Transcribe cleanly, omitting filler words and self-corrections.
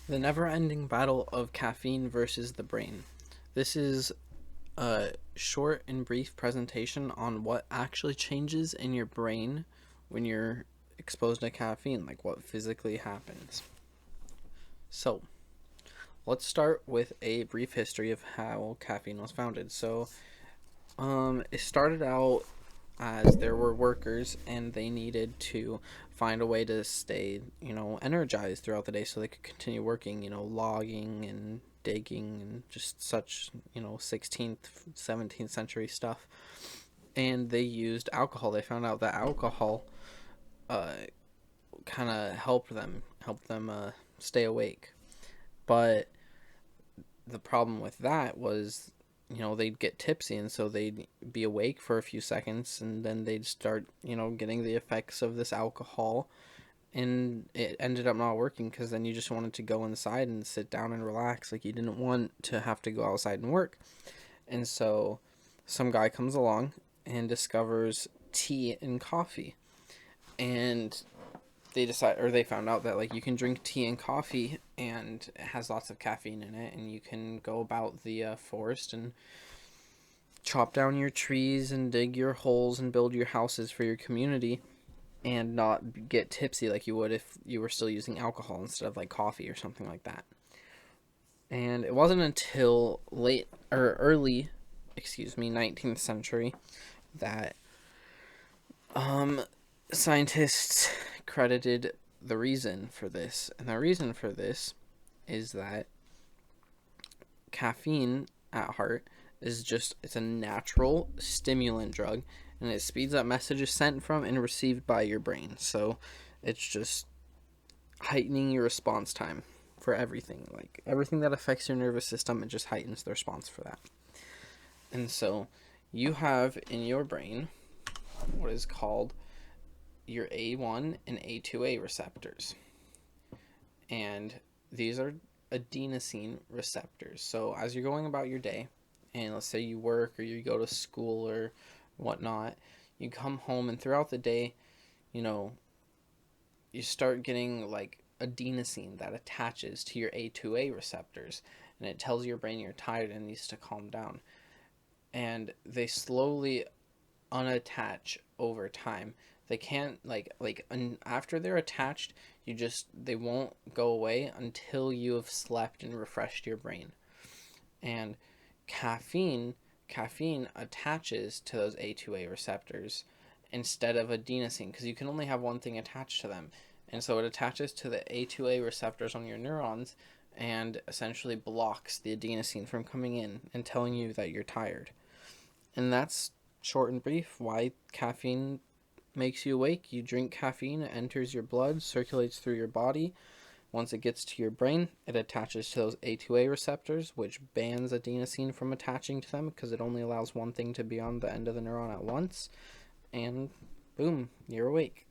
The never-ending battle of caffeine versus the brain. This is a short and brief presentation on what actually changes in your brain when you're exposed to caffeine, like what physically happens. So, let's start with a brief history of how caffeine was founded. It started out as there were workers and they needed to find a way to stay, energized throughout the day so they could continue working, logging and digging and just such, 16th, 17th century stuff. And they used alcohol. They found out that alcohol uh, kind of helped them stay awake. But the problem with that was, they'd get tipsy, and so they'd be awake for a few seconds, and then they'd start, getting the effects of this alcohol, and it ended up not working because then you just wanted to go inside and sit down and relax. Like, you didn't want to have to go outside and work. And so some guy comes along and discovers tea and coffee, and they found out that, like, you can drink tea and coffee and it has lots of caffeine in it, and you can go about the forest and chop down your trees and dig your holes and build your houses for your community and not get tipsy like you would if you were still using alcohol instead of like coffee or something like that. And it wasn't until late or early, 19th century that um scientists credited the reason for this. And the reason for this is that caffeine at heart it's a natural stimulant drug, and it speeds up messages sent from and received by your brain. So it's just heightening your response time for everything. Like everything that affects your nervous system, it just heightens the response for that. And so you have in your brain what is called your A1 and A2A receptors. And these are adenosine receptors. So as you're going about your day, and let's say you work or you go to school or whatnot, you come home, and throughout the day, you know, you start getting like adenosine that attaches to your A2A receptors, and it tells your brain you're tired and needs to calm down. And they slowly unattach over time. They can't after they're attached, they won't go away until you have slept and refreshed your brain. And caffeine caffeine attaches to those A2A receptors instead of adenosine, because you can only have one thing attached to them. And so it attaches to the A2A receptors on your neurons and essentially blocks the adenosine from coming in and telling you that you're tired. And that's short and brief why caffeine makes you awake. You drink caffeine, it enters your blood, circulates through your body. Once it gets to your brain, it attaches to those A2A receptors, which bans adenosine from attaching to them because it only allows one thing to be on the end of the neuron at once. And boom, you're awake.